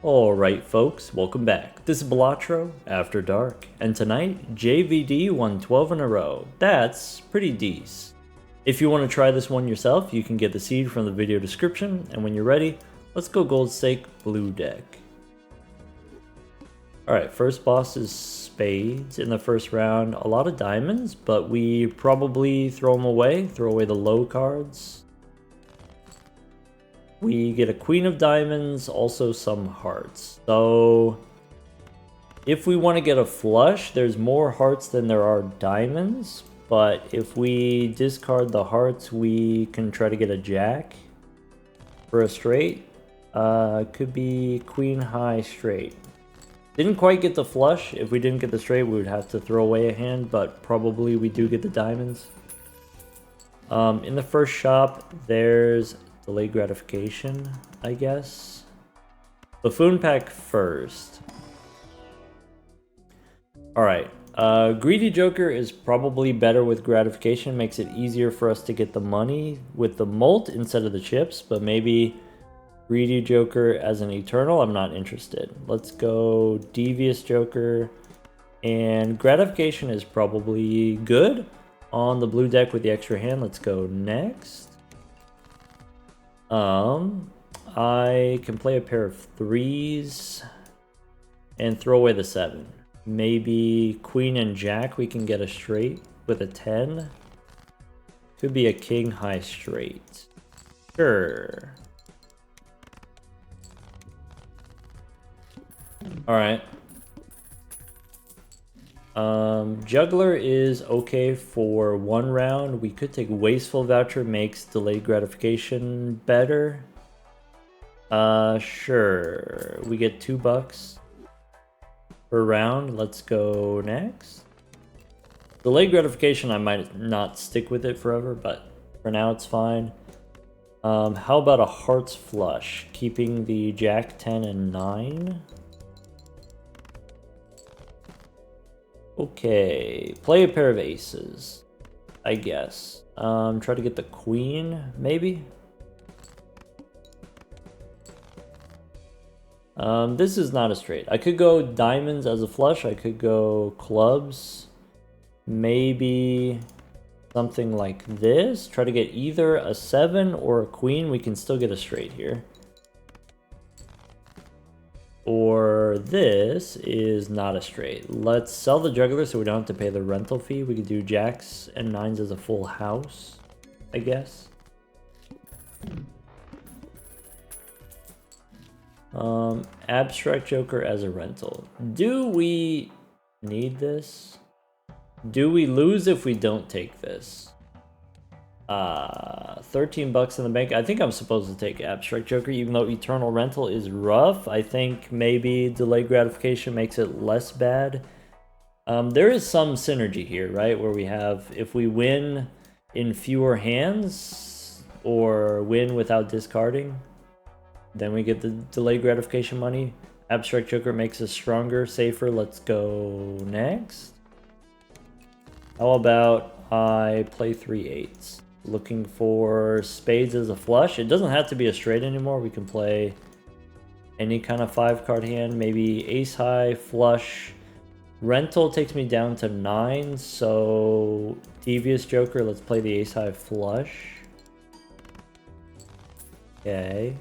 Alright folks, welcome back. This is Balatro After Dark, and tonight, JVD won 12 in a row. That's pretty decent. If you want to try this one yourself, you can get the seed from the video description, and when you're ready, let's go gold stake blue deck. Alright, first boss is spades in the first round. A lot of diamonds, but we probably throw them away, throw away the low cards. We get a queen of diamonds, also some hearts. So if we want to get a flush, there's more hearts than there are diamonds. But if we discard the hearts, we can try to get a jack for a straight. Could be queen high straight. Didn't quite get the flush. If we didn't get the straight, we would have to throw away a hand, but probably we do get the diamonds. In the first shop, there's delayed gratification, I guess. Buffoon pack first. Alright, Greedy Joker is probably better with gratification, makes it easier for us to get the money with the molt instead of the chips, but maybe Greedy Joker as an Eternal, I'm not interested. Let's go Devious Joker, and gratification is probably good on the blue deck with the extra hand. Let's go next. I can play a pair of threes and throw away the 7. Maybe queen and jack, we can get a straight with a 10. Could be a king high straight. Sure. Alright. Juggler is okay for one round. We could take Wasteful Voucher, makes delayed gratification better. Sure. We get $2 per round. Let's go next. Delayed gratification, I might not stick with it forever, but for now it's fine. How about a hearts flush? Keeping the jack, 10, and 9. Okay, play a pair of aces, I guess. Try to get the queen, maybe? This is not a straight. I could go diamonds as a flush. I could go clubs. Maybe something like this. Try to get either a 7 or a queen. We can still get a straight here. Or this is not a straight. Let's sell the juggler so we don't have to pay the rental fee. We could do jacks and 9s as a full house, I guess. Abstract Joker as a rental. Do we need this? Do we lose if we don't take this? 13 bucks in the bank. I think I'm supposed to take Abstract Joker, even though Eternal Rental is rough. I think maybe delayed gratification makes it less bad. There is some synergy here, right? Where we have, if we win in fewer hands, or win without discarding, then we get the delayed gratification money. Abstract Joker makes us stronger, safer. Let's go next. How about I play 3 8s? Looking for spades as a flush. It doesn't have to be a straight anymore. We can play any kind of 5-card hand. Maybe ace high, flush. Rental takes me down to 9. So Devious Joker, let's play the ace high flush. Okay.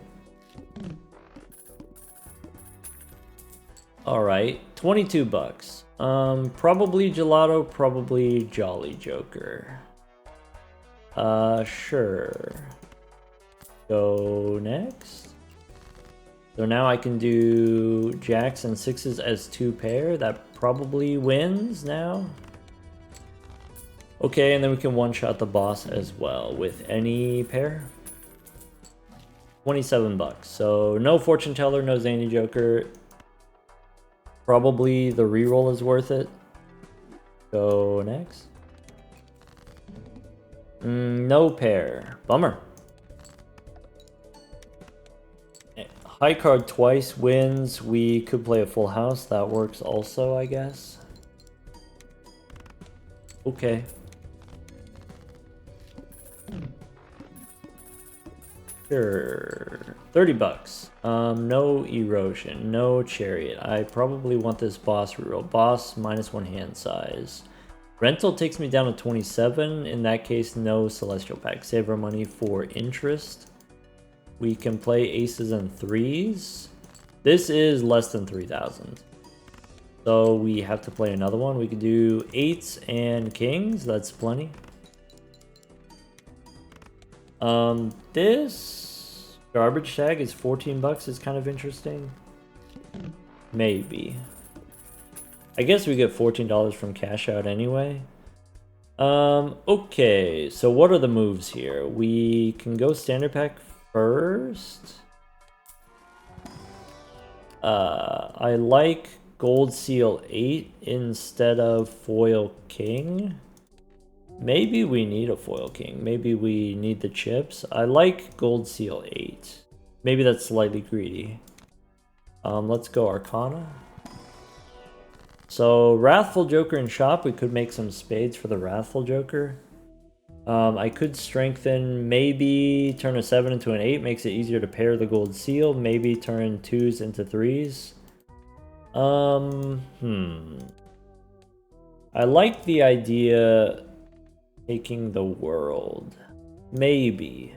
Alright, 22 bucks. Probably Gelato, probably Jolly Joker. Sure. Go next. So now I can do jacks and 6s as 2 pair. That probably wins now. Okay, and then we can one-shot the boss as well with any pair. 27 bucks. So no Fortune Teller, no Zany Joker. Probably the reroll is worth it. Go next. No pair. Bummer. High card twice wins. We could play a full house. That works also, I guess. Okay. Sure. 30 bucks. No erosion, no chariot. I probably want this boss reroll. Boss -1 hand size. Rental takes me down to 27. In that case, no celestial pack. Save our money for interest. We can play aces and threes. This is less than 3,000. So we have to play another one. We could do eights and kings. That's plenty. This garbage tag is 14 bucks. Is kind of interesting. Maybe. I guess we get $14 from cash out anyway. Okay, so what are the moves here? We can go standard pack first. I like gold seal 8 instead of foil king. Maybe we need a foil king. Maybe we need the chips. I like gold seal 8. Maybe that's slightly greedy. Let's go Arcana. So, Wrathful Joker in shop, we could make some spades for the Wrathful Joker. I could strengthen, maybe turn a 7 into an 8, makes it easier to pair the gold seal. Maybe turn 2s into 3s. I like the idea taking the world. Maybe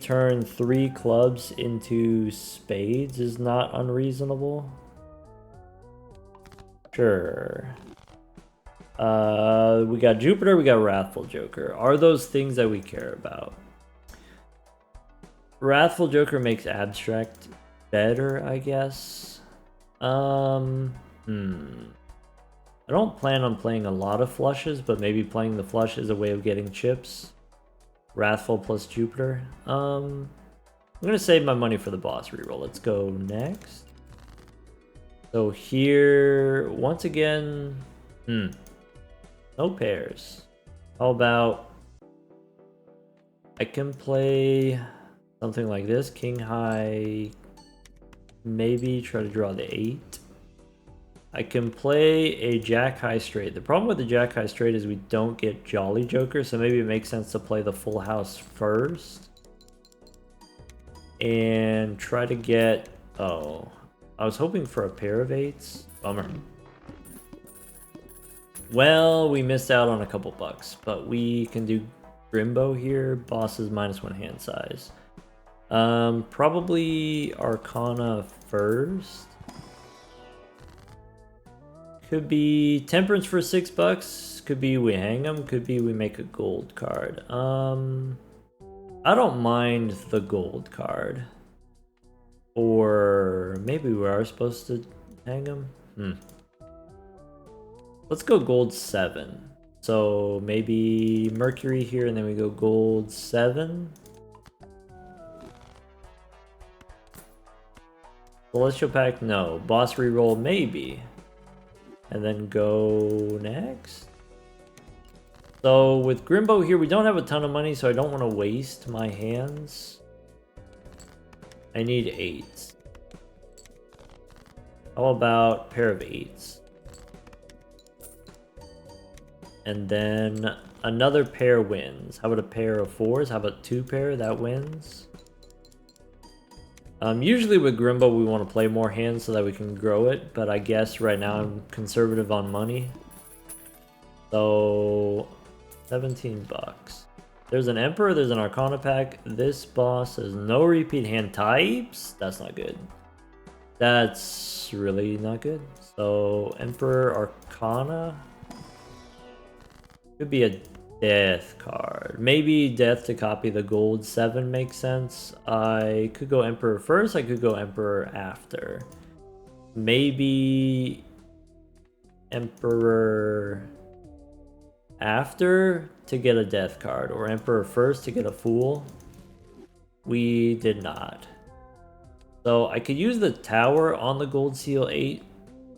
turn 3 clubs into spades is not unreasonable. Sure. We got Jupiter, we got Wrathful Joker. Are those things that we care about? Wrathful Joker makes abstract better, I guess. I don't plan on playing a lot of flushes, but maybe playing the flush is a way of getting chips. Wrathful plus Jupiter. I'm gonna save my money for the boss reroll. Let's go next. So here, once again, no pairs. How about I can play something like this, king high, maybe try to draw the 8. I can play a jack high straight. The problem with the jack high straight is we don't get Jolly Joker, so maybe it makes sense to play the full house first. And try to get, oh, I was hoping for a pair of 8s. Bummer. Well, we missed out on a couple bucks, but we can do Grimbo here. Bosses -1 hand size. Probably Arcana first. Could be Temperance for 6 bucks. Could be we hang them. Could be we make a gold card. I don't mind the gold card. Or maybe we are supposed to hang them. Let's go gold 7. So maybe Mercury here, and then we go gold 7. Celestial pack, no. Boss reroll, maybe. And then go next. So with Grimbo here, we don't have a ton of money, so I don't want to waste my hands. I need 8s. How about pair of 8s? And then another pair wins. How about a pair of 4s? How about 2 pair? That wins. Usually with Grimbo, we want to play more hands so that we can grow it, but I guess right now I'm conservative on money. So, 17 bucks. There's an Emperor, there's an Arcana pack. This boss has no repeat hand types. That's not good. That's really not good. So, Emperor, Arcana. Could be a death card. Maybe death to copy the gold 7 makes sense. I could go Emperor first, I could go Emperor after. Maybe Emperor after to get a death card, or Emperor first to get a Fool. We did not. So I could use the Tower on the gold seal 8.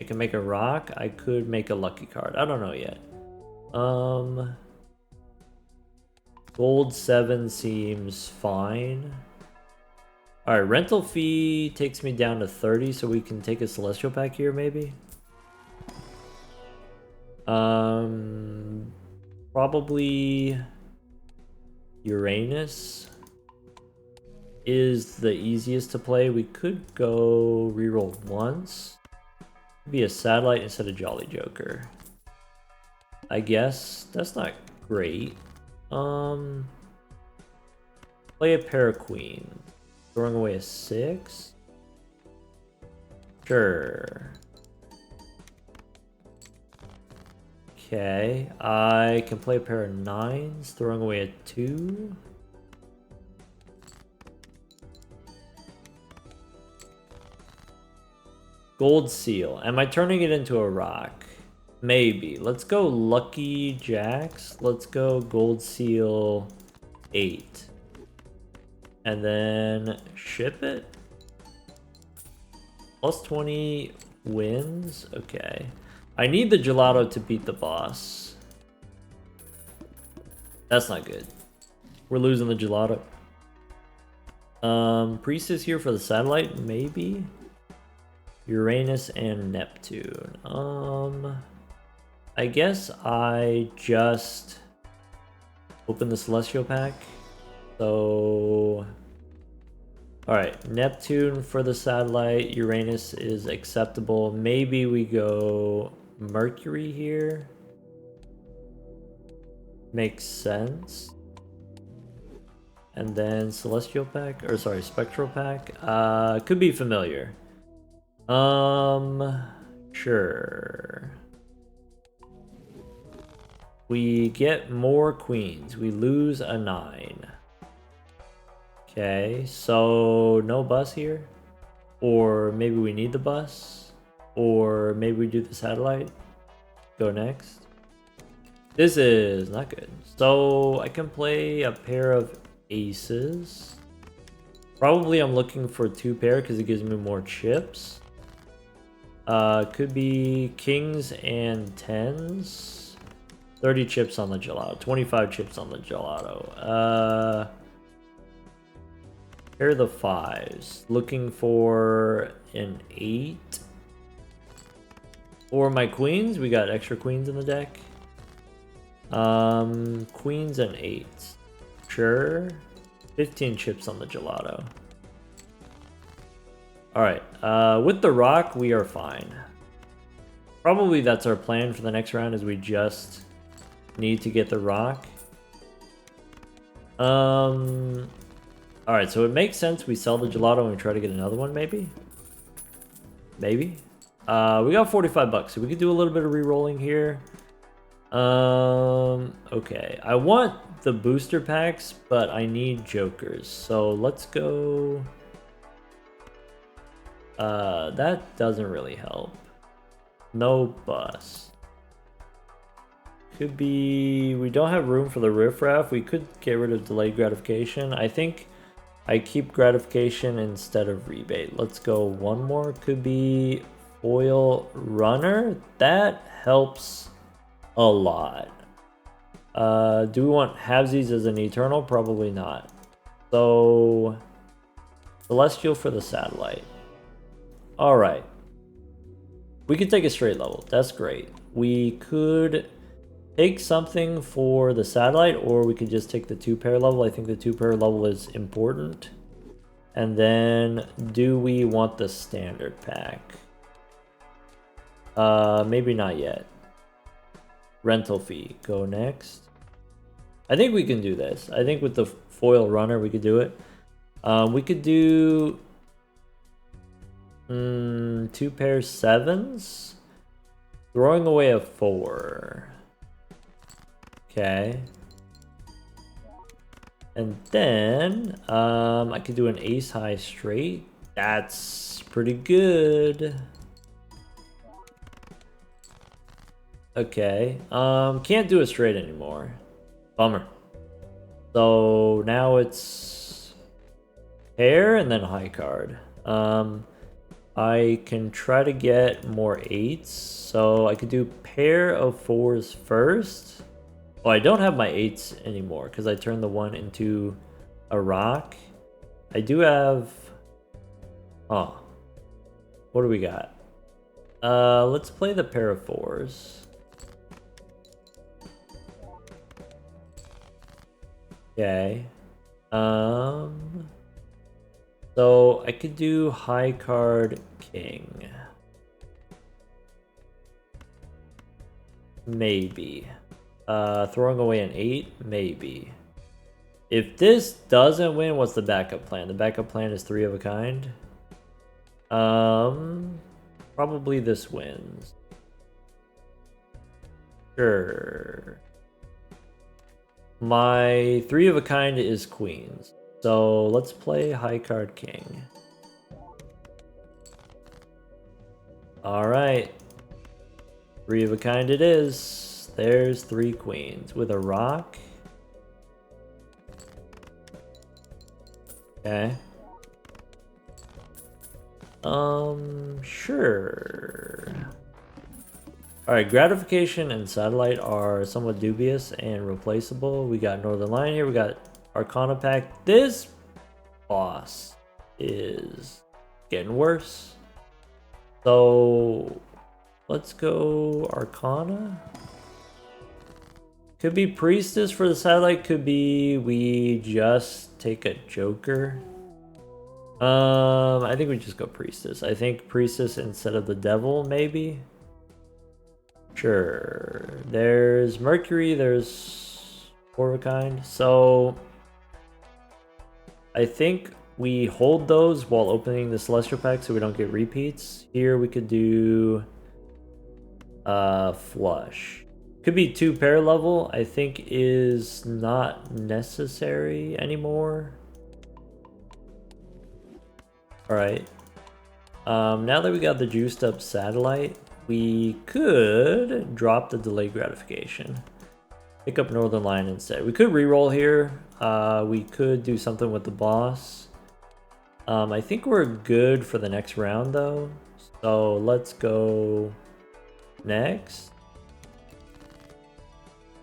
I can make a rock. I could make a lucky card. I don't know yet. Gold 7 seems fine. Alright, rental fee takes me down to 30, so we can take a celestial pack here, maybe. Probably Uranus. is the easiest to play. We could go reroll once. Be a satellite instead of Jolly Joker. I guess that's not great. Play a pair of queens. Throwing away a 6. Sure. Okay, I can play a pair of 9s, throwing away a 2. Gold seal. Am I turning it into a rock? Maybe. Let's go lucky jacks. Let's go gold seal 8. And then ship it. Plus 20 wins. Okay. I need the gelato to beat the boss. That's not good. We're losing the gelato. Priest is here for the satellite, maybe? Uranus and Neptune. I guess I just open the Celestial pack. So, alright, Neptune for the satellite, Uranus is acceptable. Maybe we go Mercury here. Makes sense. And then Celestial pack, or sorry, Spectral pack. Could be familiar. Sure. We get more queens. We lose a 9. Okay, so no bus here? Or maybe we need the bus? Or maybe we do the satellite? Go next. This is not good. So I can play a pair of aces. Probably I'm looking for 2 pair because it gives me more chips. Could be kings and 10s. 30 chips on the gelato. 25 chips on the gelato. Pair of the 5s. Looking for an 8. For my queens, we got extra queens in the deck. Queens and 8s. Sure. 15 chips on the gelato. Alright, with the rock, we are fine. Probably that's our plan for the next round, is we just need to get the rock. Alright, so it makes sense we sell the gelato and we try to get another one, maybe? Maybe? We got 45 bucks, so we could do a little bit of re-rolling here. Okay. I want the booster packs, but I need jokers. So let's go... that doesn't really help. No bus. Could be... We don't have room for the riffraff. We could get rid of delayed gratification. I think I keep gratification instead of rebate. Let's go one more. Could be foil runner. That helps a lot. Do we want halvesies as an eternal? Probably not. So, celestial for the satellite. Alright. We could take a straight level. That's great. We could take something for the satellite, or we could just take the 2-pair level. I think the 2-pair level is important. And then, do we want the standard pack? Maybe not yet. Rental fee. Go next. I think we can do this. I think with the foil runner, we could do it. We could do 2 pair 7s. Throwing away a 4. Okay. And then I could do an ace high straight. That's pretty good. Okay. Can't do a straight anymore. Bummer. So now it's pair and then high card. I can try to get more 8s. So I could do pair of 4s first. Oh, I don't have my 8s anymore because I turned the 1 into a rock. I do have... Oh. What do we got? Let's play the pair of 4s. Okay. So I could do high card king. Maybe. Throwing away an 8? Maybe. If this doesn't win, what's the backup plan? The backup plan is 3 of a kind. Probably this wins. Sure. My 3 of a kind is queens. So let's play high card king. Alright. 3 of a kind it is. There's 3 queens with a rock. Okay. Sure. Alright, gratification and satellite are somewhat dubious and replaceable. We got Northern Lion here, we got Arcana Pack. This boss is getting worse. So let's go Arcana. Could be Priestess for the satellite, could be we just take a Joker. I think we just go Priestess. I think Priestess instead of the Devil, maybe. Sure. There's Mercury, there's 4 of a kind. So I think we hold those while opening the Celestial Pack so we don't get repeats. Here we could do Flush. Could be 2 pair level, I think is not necessary anymore. Alright. Now that we got the juiced up satellite, we could drop the delay gratification. Pick up Northern Lion instead. We could reroll here. We could do something with the boss. I think we're good for the next round though. So let's go next.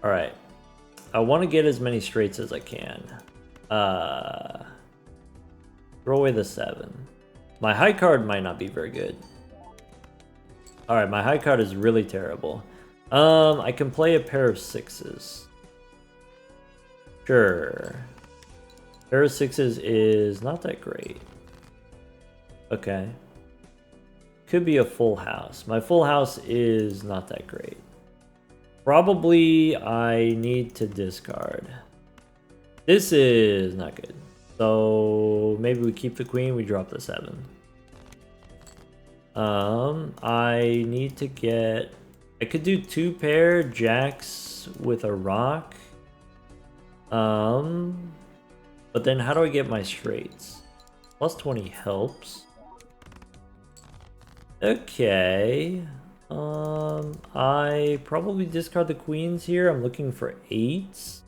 Alright. I want to get as many straights as I can. Throw away the 7. My high card might not be very good. Alright, my high card is really terrible. I can play a pair of 6s. Sure. Pair of 6s is not that great. Okay. Could be a full house. My full house is not that great. Probably I need to discard. This is not good. So maybe we keep the queen, we drop the 7. I need to get... I could do 2 pair jacks with a rock. But then how do I get my straights? Plus 20 helps. Okay. I probably discard the queens here. I'm looking for 8s.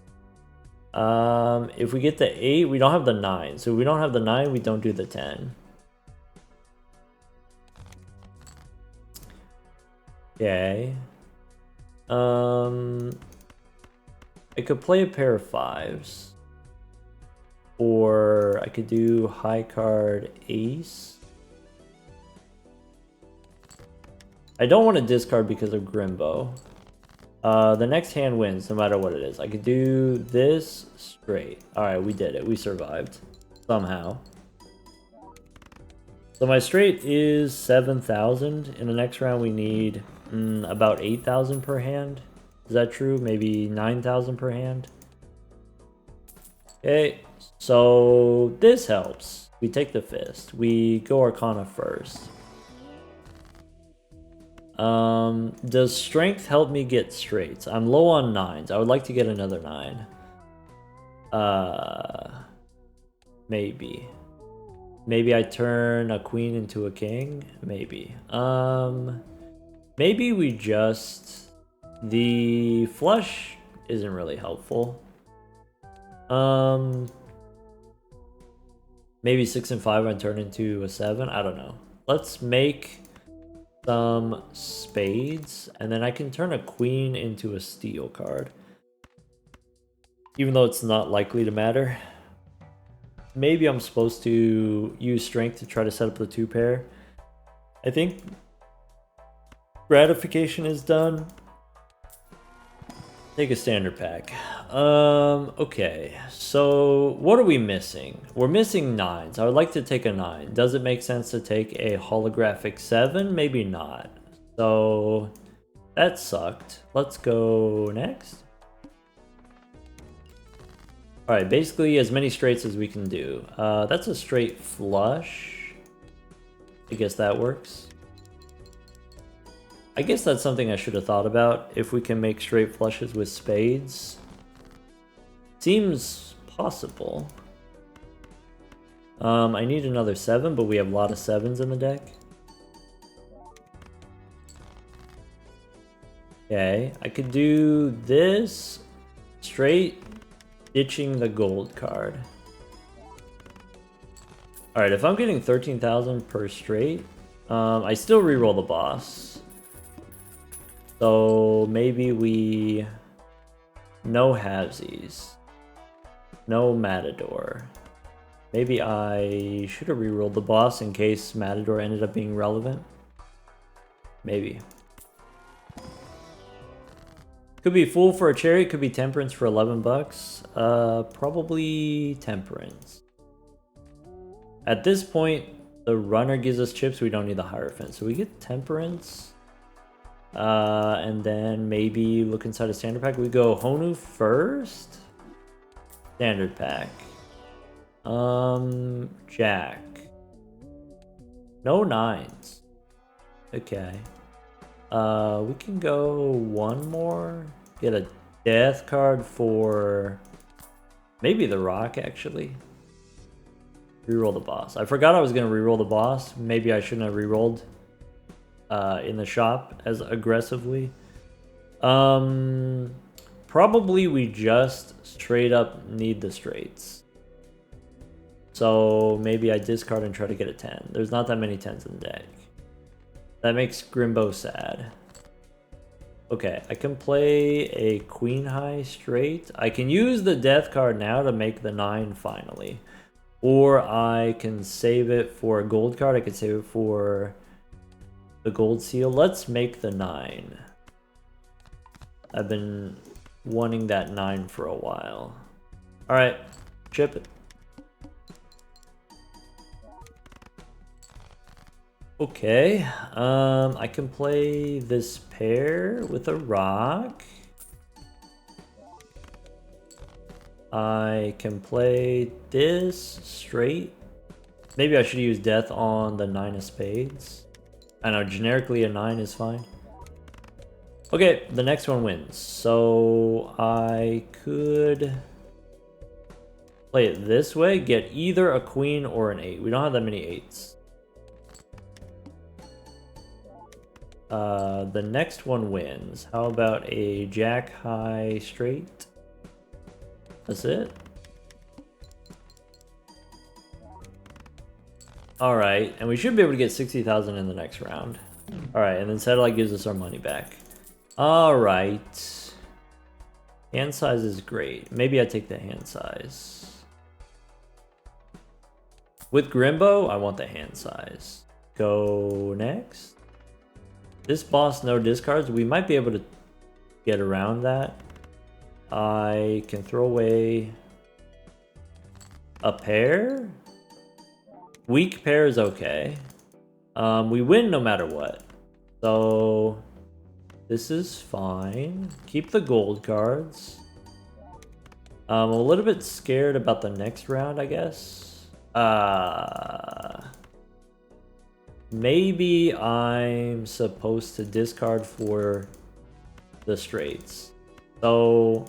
If we get the 8, we don't have the 9. So if we don't have the 9, we don't do the 10. Okay. I could play a pair of 5s. Or I could do high card ace. I don't want to discard because of Grimbo. The next hand wins no matter what it is. I could do this straight. Alright, we did it. We survived. Somehow. So my straight is 7,000. In the next round we need about 8,000 per hand. Is that true? Maybe 9,000 per hand? Okay, so this helps. We take the fist. We go Arcana first. Does strength help me get straights? I'm low on 9s. I would like to get another 9. Maybe. Maybe I turn a queen into a king? Maybe. Maybe we just... The flush isn't really helpful. Maybe 6 and 5 and turn into a 7? I don't know. Let's make some spades, and then I can turn a queen into a steel card. Even though it's not likely to matter. Maybe I'm supposed to use strength to try to set up the 2 pair. I think gratification is done. Take a standard pack. Okay. So what are we missing? We're missing 9s. I would like to take a 9. Does it make sense to take a holographic 7? Maybe not. So that sucked. Let's go next. Alright, basically as many straights as we can do. That's a straight flush. I guess that works. I guess that's something I should have thought about, if we can make straight flushes with spades. Seems possible. I need another 7, but we have a lot of 7s in the deck. Okay, I could do this straight, ditching the gold card. Alright, if I'm getting 13,000 per straight, I still reroll the boss. So maybe we... no halvesies. No Matador. Maybe I should have rerolled the boss in case Matador ended up being relevant. Maybe. Could be Fool for a cherry, could be Temperance for 11 bucks. Probably Temperance. At this point, the runner gives us chips, we don't need the Hierophant. So we get Temperance. And then maybe look inside a standard pack. We go Honu first. Standard pack. Jack. No 9s. Okay. We can go one more. Get a death card for maybe the rock, actually. Reroll the boss. I forgot I was going to reroll the boss. Maybe I shouldn't have rerolled in the shop as aggressively. Probably we just straight up need the straights. So maybe I discard and try to get a 10. There's not that many 10s in the deck. That makes Grimbo sad. Okay, I can play a queen high straight. I can use the death card now to make the 9 finally. Or I can save it for a gold card. I could save it for the gold seal. Let's make the 9. I've been wanting that 9 for a while. Alright, chip it. Okay, I can play this pair with a rock. I can play this straight. Maybe I should use death on the 9 of spades. I know, generically a 9 is fine. Okay, the next one wins. So I could play it this way, get either a queen or an 8. We don't have that many 8s. The next one wins. How about a jack high straight? That's it. Alright, and we should be able to get 60,000 in the next round. Alright, and then Satellite gives us our money back. Alright. Hand size is great. Maybe I take the hand size. With Grimbo, I want the hand size. Go next. This boss, no discards. We might be able to get around that. I can throw away a pair. Weak pair is okay. We win no matter what. So this is fine. Keep the gold cards. I'm a little bit scared about the next round, I guess. Maybe I'm supposed to discard for the straights. So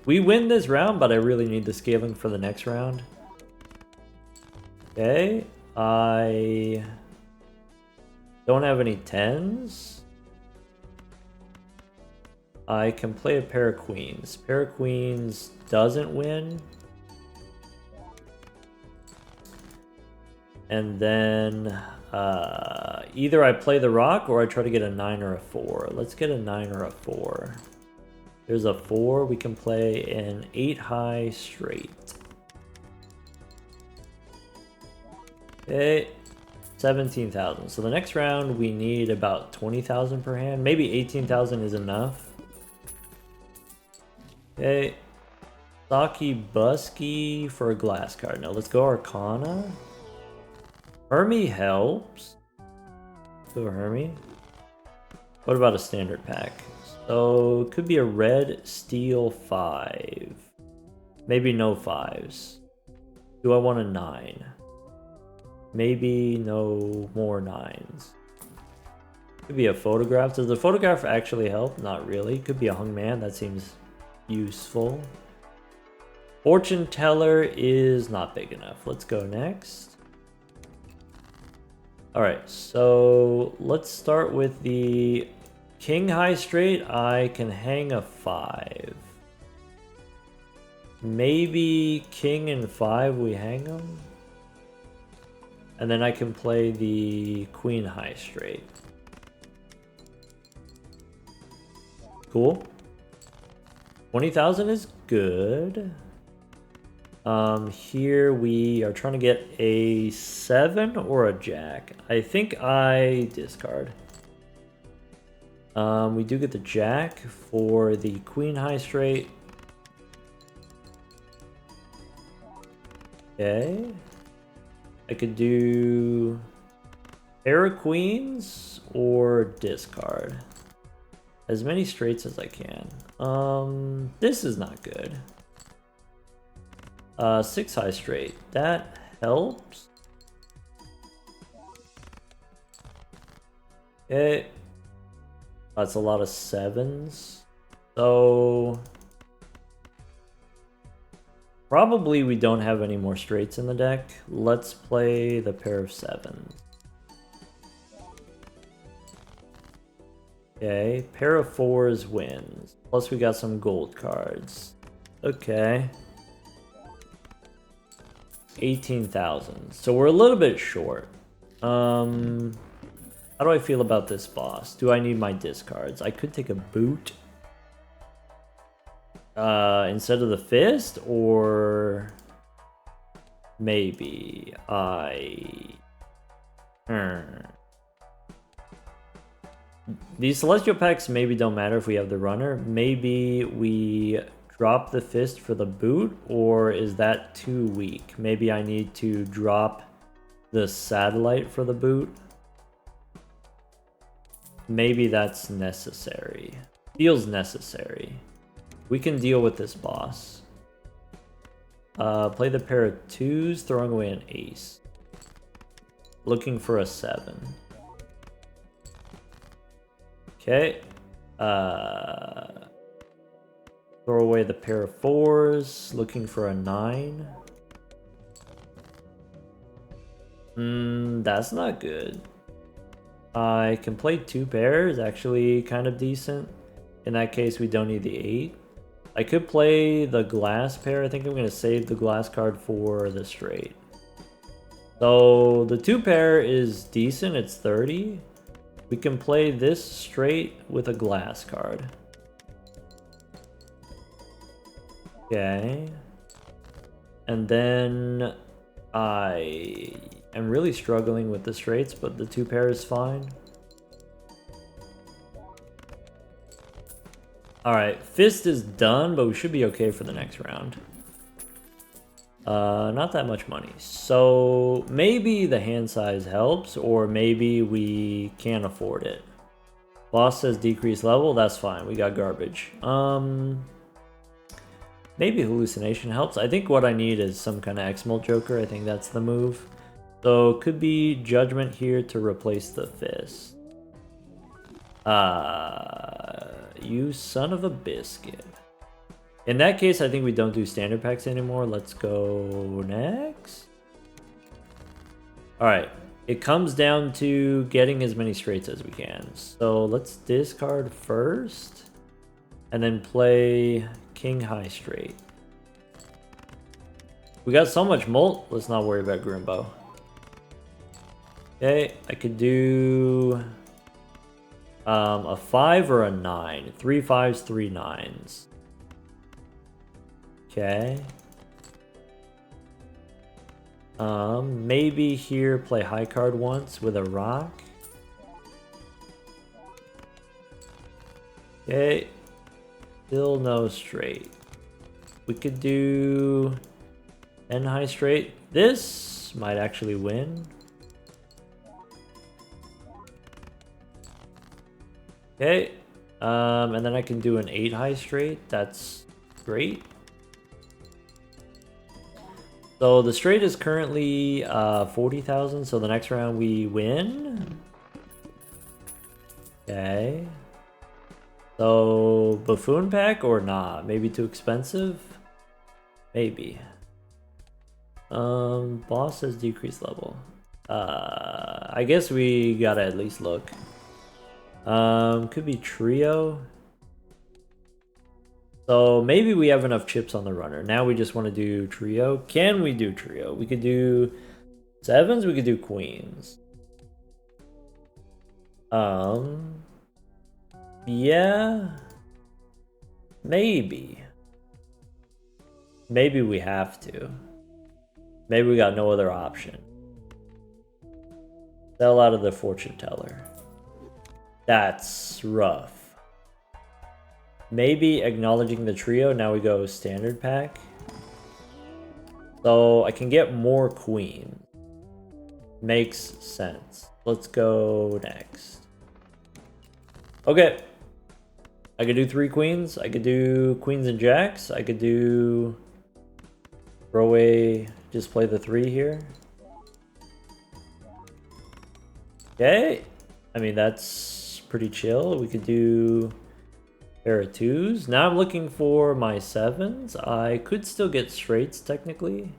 we win this round, but I really need the scaling for the next round. Okay, I don't have any 10s. I can play a pair of queens. Pair of queens doesn't win. And then either I play the rock or I try to get a 9 or a 4. Let's get a 9 or a 4. There's a 4. We can play an 8 high straight. Okay, 17,000. So the next round we need about 20,000 per hand. Maybe 18,000 is enough. Okay. Saki Busky for a glass card. Now let's go Arcana. Hermie helps. Go Hermie. What about a standard pack? So could be a red steel 5. Maybe no 5s. Do I want a 9? Maybe no more 9s. Could be a photograph. Does the photograph actually help? Not really. Could be a hung man. That seems useful. Fortune teller is not big enough. Let's go next. Alright, so let's start with the King High Straight. I can hang a 5. Maybe King and 5 we hang them. And then I can play the Queen High Straight. Cool. 20,000 is good. Here we are trying to get a 7 or a jack. I think I discard. We do get the jack for the Queen High Straight. Okay. I could do pair of queens or discard. As many straights as I can. This is not good. 6 high straight. That helps. Okay. That's a lot of 7s. So probably we don't have any more straights in the deck. Let's play the pair of 7s. Okay, pair of 4s wins. Plus we got some gold cards. Okay. 18,000. So we're a little bit short. How do I feel about this boss? Do I need my discards? I could take a boot. Instead of the fist, or maybe These celestial packs maybe don't matter if we have the runner. Maybe we drop the fist for the boot, or is that too weak? Maybe I need to drop the satellite for the boot. Maybe that's necessary. Feels necessary. We can deal with this boss. Play the pair of 2s, throwing away an ace. Looking for a 7. Okay. Throw away the pair of 4s, looking for a 9. That's not good. I can play 2 pairs, actually kind of decent. In that case, we don't need the 8. I could play the glass pair. I think I'm going to save the glass card for the straight. So the 2 pair is decent, it's 30. We can play this straight with a glass card. Okay. And then I am really struggling with the straights, but the 2 pair is fine. Alright, fist is done, but we should be okay for the next round. Not that much money. So maybe the hand size helps, or maybe we can't afford it. Boss says decrease level, that's fine. We got garbage. Maybe hallucination helps. I think what I need is some kind of X-Mult Joker. I think that's the move. So could be judgment here to replace the fist. You son of a biscuit. In that case, I think we don't do standard packs anymore. Let's go next. Alright. It comes down to getting as many straights as we can. So let's discard first. And then play King High Straight. We got so much mult. Let's not worry about Grimbo. Okay, I could do a 5 or a 9. 3 5s, 3 9s. Okay. Maybe here play high card once with a rock. Okay. Still no straight. We could do 10 high straight. This might actually win. Okay. And then I can do an 8 high straight. That's great. So the straight is currently 40,000, so the next round we win. Okay. So buffoon pack or not? Maybe too expensive? Maybe. Boss has decreased level. I guess we gotta at least look. Could be trio. So maybe we have enough chips on the runner. Now we just want to do trio. Can we do trio? We could do sevens, we could do queens. Yeah. Maybe. Maybe we have to. Maybe we got no other option. Sell out of the fortune teller. That's rough. Maybe acknowledging the trio. Now we go standard pack. So I can get more queens. Makes sense. Let's go next. Okay. I could do 3 queens. I could do queens and jacks. I could do throw away, just play the 3 here. Okay. I mean, that's pretty chill. We could do pair of 2s. Now I'm looking for my 7s. I could still get straights technically.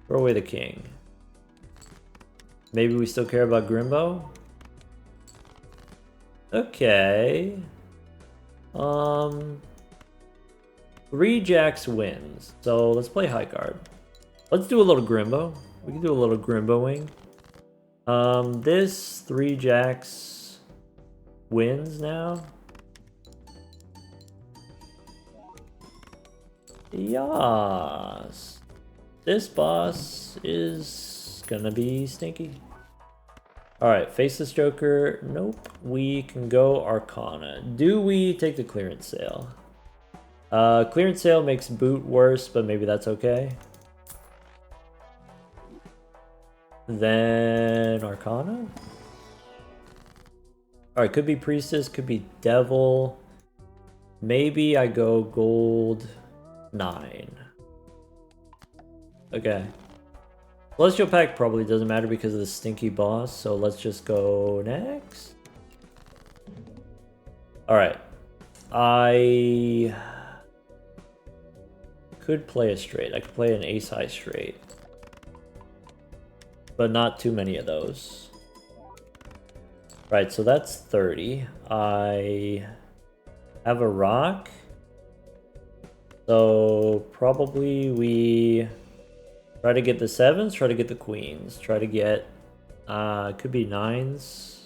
Throw away the king. Maybe we still care about Grimbo. Okay. 3 jacks wins. So let's play high card. Let's do a little Grimbo. We can do a little Grimboing. This 3 jacks wins now. Yas. This boss is gonna be stinky. Alright, Faceless Joker. Nope. We can go Arcana. Do we take the clearance sale? Clearance sale makes boot worse, but maybe that's okay. Then Arcana? Alright, could be Priestess, could be Devil. Maybe I go Gold 9. Okay. Celestial Pack probably doesn't matter because of the stinky boss, so let's just go next. Alright. I could play a straight. I could play an ace high straight. But not too many of those. Right, so that's 30. I have a rock. So probably we try to get the 7s, try to get the queens, try to get, could be 9s.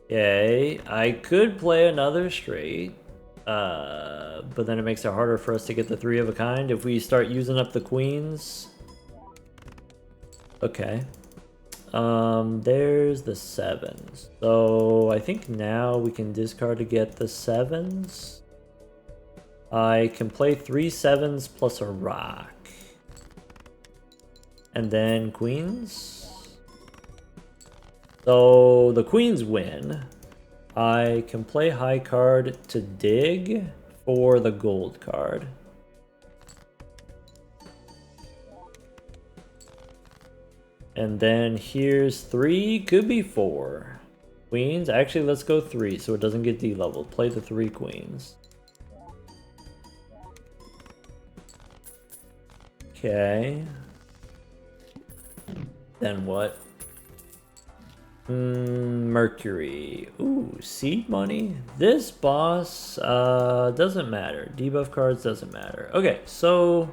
Okay, I could play another straight, but then it makes it harder for us to get the 3 of a kind if we start using up the queens. Okay. There's the 7s. So I think now we can discard to get the 7s. I can play 3 7s plus a rock. And then queens. So the queens win. I can play high card to dig for the gold card. And then here's 3, could be 4. Queens, actually let's go 3 so it doesn't get D-leveled. Play the 3 queens. Okay. Then what? Mercury. Ooh, seed money? This boss doesn't matter. Debuff cards doesn't matter. Okay, so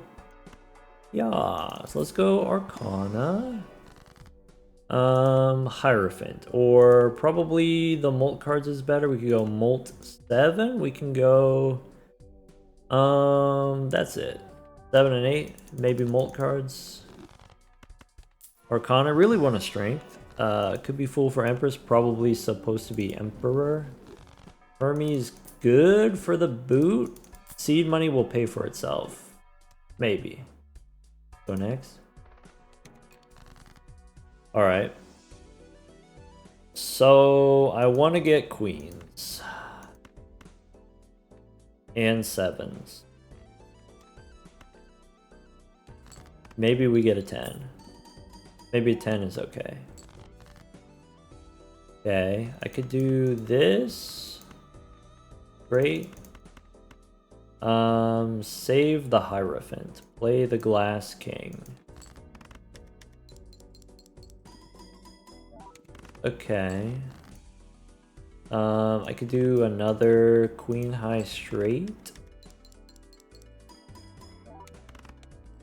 yeah, so let's go Arcana. Hierophant, or probably the Molt cards is better. We could go Molt 7. We can go that's it. 7 and 8, maybe Molt cards. Arcana, really want a strength. Could be Fool for Empress, probably supposed to be Emperor. Hermes good for the boot. Seed money will pay for itself. Maybe. Go next. Alright. So, I want to get queens. And sevens. Maybe we get a 10. Maybe a 10 is okay. Okay, I could do this. Great. Save the Hierophant. Play the Glass King. Okay. I could do another Queen High straight.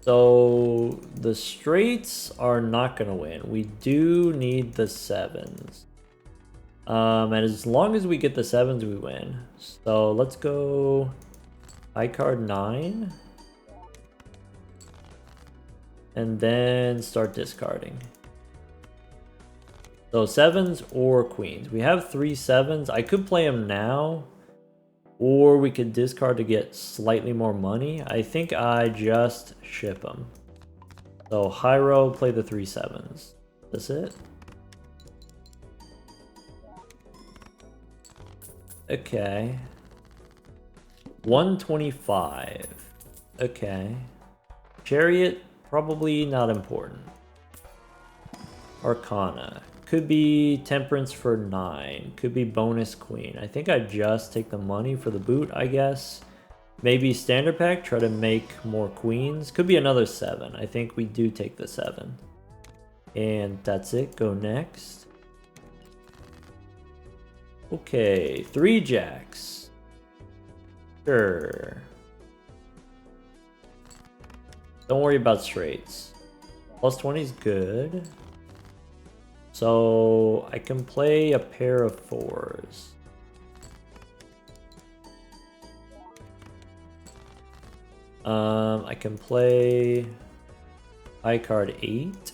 So the straights are not gonna win. We do need the sevens. And as long as we get the sevens, we win. So let's go high card 9. And then start discarding. So sevens or queens. We have 3 sevens. I could play them now. Or we could discard to get slightly more money. I think I just ship them. So Hyro, play the 3 sevens. That's it. Okay. 125. Okay. Chariot, probably not important. Arcana. Could be Temperance for 9. Could be bonus queen. I think I just take the money for the boot, I guess. Maybe standard pack, try to make more queens. Could be another 7. I think we do take the 7. And that's it. Go next. Okay, 3 jacks. Sure. Don't worry about straights. Plus 20 is good. So I can play a pair of 4s. I can play high card 8.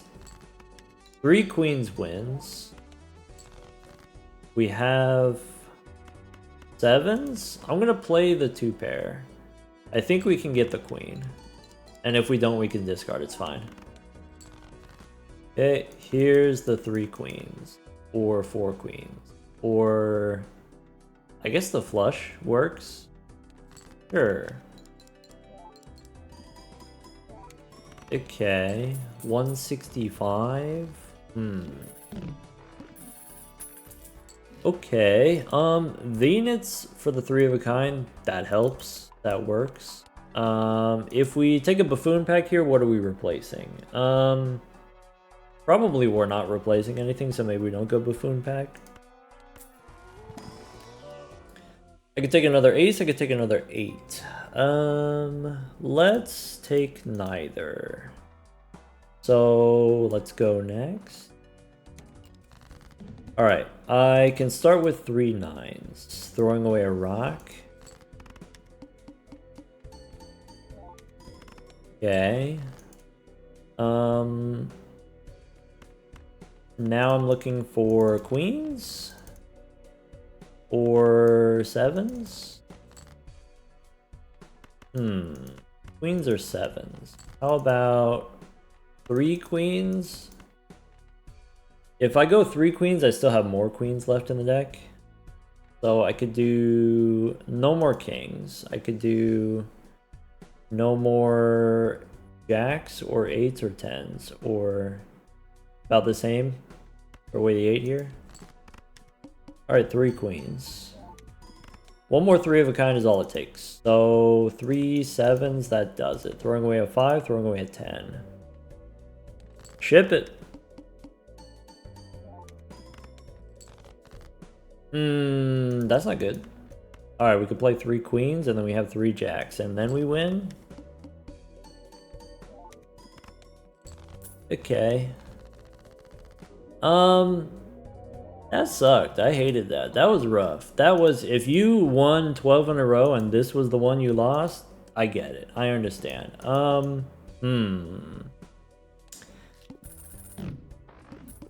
3 queens wins. We have 7s. I'm gonna play the 2 pair. I think we can get the queen. And if we don't, we can discard. It's fine. Okay, here's the 3 queens. Or 4 queens. Or I guess the flush works. Sure. Okay, 165. Okay, Venus for the 3 of a kind, that helps. That works. If we take a buffoon pack here, what are we replacing? Probably we're not replacing anything, so maybe we don't go buffoon pack. I could take another ace, I could take another 8. Let's take neither. So let's go next. Alright, I can start with 3 9s. Throwing away a rock. Okay. Now I'm looking for queens. Or 7s. Queens or 7s. How about 3 queens? If I go 3 queens, I still have more queens left in the deck. So I could do no more kings. I could do no more jacks or 8s or 10s. Or about the same. Throw away the 8 here. Alright, 3 queens. One more 3 of a kind is all it takes. So 3 7s, that does it. Throwing away a 5, throwing away a 10. Ship it. That's not good. Alright, we could play 3 queens and then we have 3 jacks and then we win. Okay. That sucked. I hated that. That was rough. That was, if you won 12 in a row and this was the one you lost, I get it. I understand.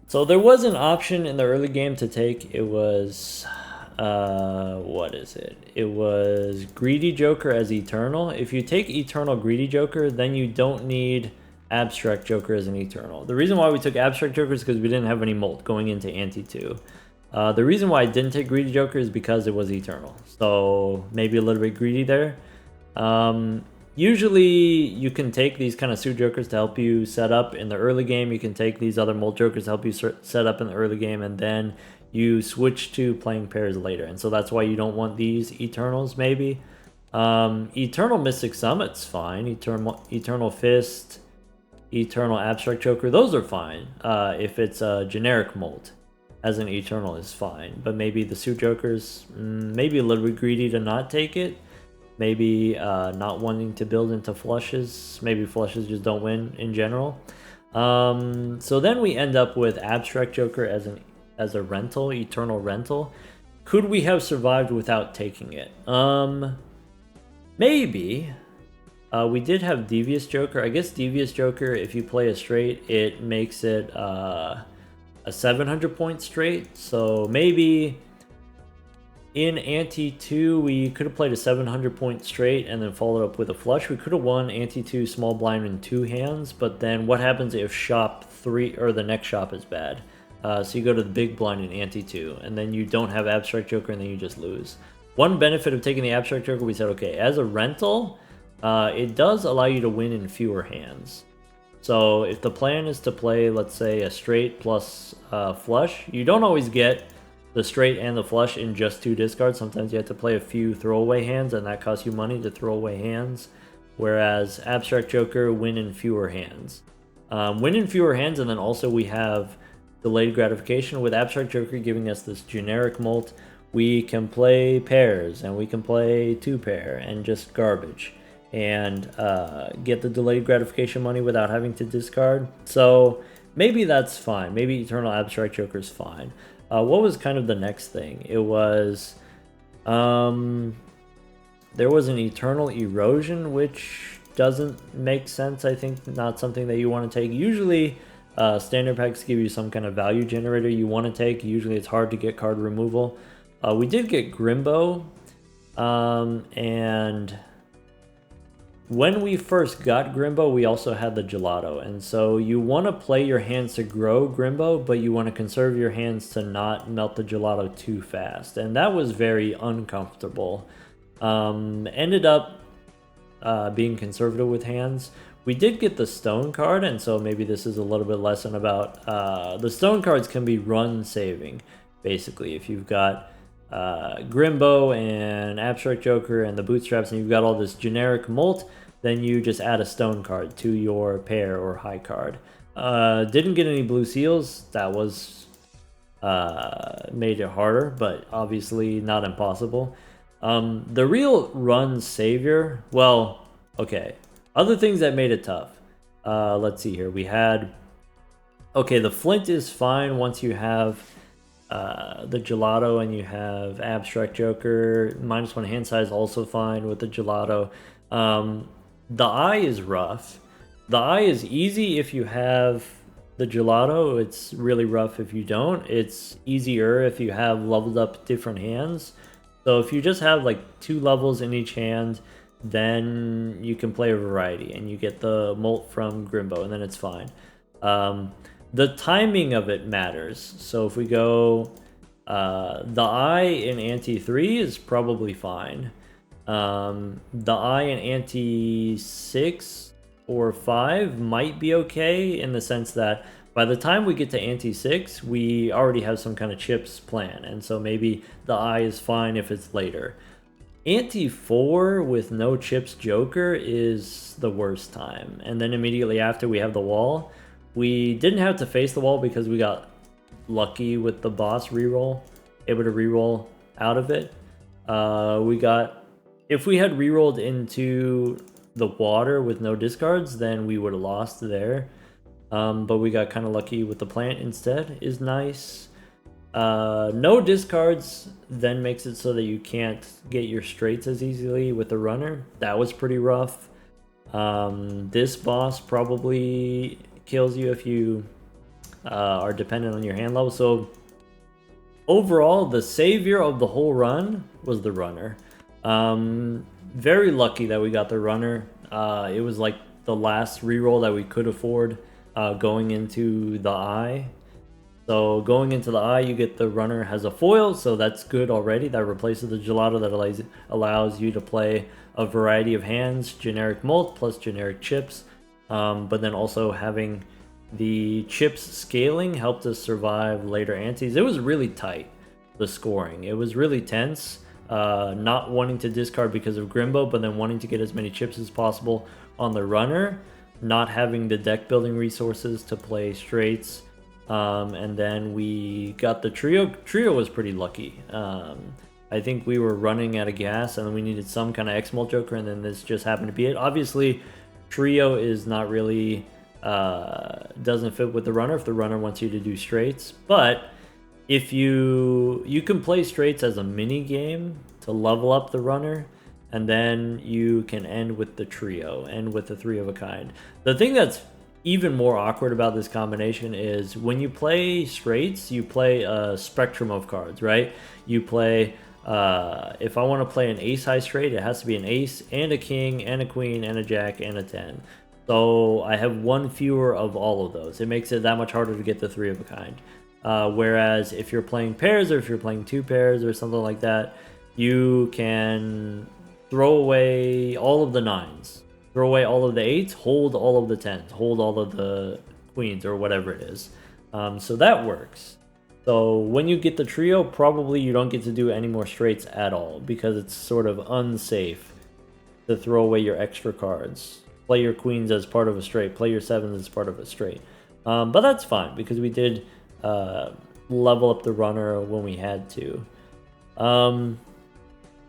So there was an option in the early game to take. It was what is it? It was Greedy Joker as Eternal. If you take Eternal Greedy Joker, then you don't need Abstract Joker as an Eternal. The reason why we took Abstract Joker is because we didn't have any Molt going into Ante 2. The reason why I didn't take Greedy Joker is because it was Eternal. So maybe a little bit greedy there. Usually you can take these kind of suit jokers to help you set up in the early game. You can take these other Molt jokers to help you set up in the early game, and then you switch to playing pairs later. And so that's why you don't want these Eternals maybe. Eternal Mystic Summit's fine. Eternal Fist, Eternal Abstract Joker, those are fine. If it's a generic Molt as an Eternal is fine. But maybe the suit jokers, maybe a little bit greedy to not take it. Maybe not wanting to build into flushes. Maybe flushes just don't win in general. So then we end up with Abstract Joker as a rental, Eternal rental. Could we have survived without taking it? Maybe. We did have Devious Joker. I guess Devious Joker, if you play a straight, it makes it a 700 point straight. So maybe in Ante 2, we could have played a 700 point straight and then followed up with a flush. We could have won Ante 2 small blind in 2 hands, but then what happens if shop 3 or the next shop is bad? So you go to the big blind in Ante 2, and then you don't have Abstract Joker, and then you just lose. One benefit of taking the Abstract Joker, we said, okay, as a rental, it does allow you to win in fewer hands. So if the plan is to play, let's say, a straight plus flush, you don't always get the straight and the flush in just 2 discards. Sometimes you have to play a few throwaway hands, and that costs you money to throw away hands. Whereas Abstract Joker, win in fewer hands. Win in fewer hands, and then also we have delayed gratification. With Abstract Joker giving us this generic Molt, we can play pairs, and we can play 2-pair, and just garbage. And get the delayed gratification money without having to discard. So maybe that's fine. Maybe Eternal Abstract Joker is fine. What was kind of the next thing? It was, there was an Eternal Erosion, which doesn't make sense. I think not something that you want to take. Usually, standard packs give you some kind of value generator you want to take. Usually, it's hard to get card removal. We did get Grimbo, and when we first got Grimbo, we also had the Gelato, and so you want to play your hands to grow Grimbo, but you want to conserve your hands to not melt the Gelato too fast, and that was very uncomfortable. Ended up being conservative with hands. We did get the Stone card, and so maybe this is a little bit lesson about the Stone cards can be run saving, basically. If you've got Grimbo and Abstract Joker and the Bootstraps, and you've got all this generic Molt, then you just add a Stone card to your pair or high card. Didn't get any blue seals. That was made it harder, but obviously not impossible. The real run savior, well, okay, other things that made it tough. Let's see here. We had, okay, the Flint is fine once you have the Gelato and you have Abstract Joker. -1 hand size also fine with the Gelato. The Eye is rough. The Eye is easy if you have the Gelato. It's really rough if you don't. It's easier if you have leveled up different hands. So if you just have like 2 levels in each hand, then you can play a variety and you get the Molt from Grimbo, and then it's fine. The timing of it matters. So if we go, the Eye in Ante 3 is probably fine. The Eye in Ante 6 or 5 might be okay, in the sense that by the time we get to Ante 6, we already have some kind of chips plan, and so maybe the Eye is fine if it's later. Ante 4 with no chips Joker is the worst time, and then immediately after we have the wall. We didn't have to face the wall because we got lucky with the boss reroll, able to reroll out of it. If we had rerolled into the water with no discards, then we would have lost there. But we got kind of lucky with the plant instead, is nice. No discards then makes it so that you can't get your straights as easily with the runner. That was pretty rough. This boss probably kills you if you are dependent on your hand level. So overall, the savior of the whole run was the runner. Very lucky that we got the runner. It was like the last reroll that we could afford going into the eye. So going into the eye, you get the runner has a foil, so that's good already. That replaces the gelato that allows you to play a variety of hands, generic malt plus generic chips. But then also having the chips scaling helped us survive later antes. It was really tight, the scoring. It was really tense. Not wanting to discard because of Grimbo, but then wanting to get as many chips as possible on the runner. Not having the deck building resources to play straights. And then we got the trio. Trio was pretty lucky. I think we were running out of gas and we needed some kind of X-Mult Joker, and then this just happened to be it. Obviously, trio is not really, doesn't fit with the runner if the runner wants you to do straights. But if you can play straights as a mini game to level up the runner, and then you can end with the trio, end with the 3 of a kind. The thing that's even more awkward about this combination is when you play straights, you play a spectrum of cards, right? You play, if I want to play an ace high straight, it has to be an ace and a king and a queen and a jack and a 10. So I have one fewer of all of those. It makes it that much harder to get the 3 of a kind. Whereas if you're playing pairs or if you're playing 2 pairs or something like that, you can throw away all of the 9s. Throw away all of the 8s, hold all of the 10s, hold all of the queens or whatever it is. So that works. So when you get the trio, probably you don't get to do any more straights at all because it's sort of unsafe to throw away your extra cards. Play your queens as part of a straight, play your 7s as part of a straight. But that's fine because we did level up the runner when we had to.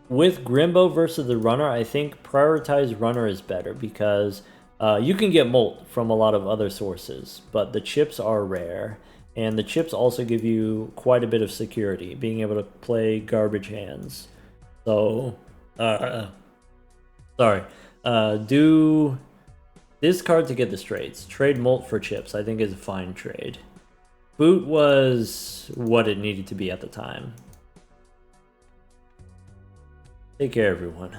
With Grimbo versus the runner, I think prioritize runner is better because you can get Molt from a lot of other sources, but the chips are rare, and the chips also give you quite a bit of security, being able to play garbage hands. So, do discard to get the straights. Trade Molt for chips, I think is a fine trade. Boot was what it needed to be at the time. Take care, everyone.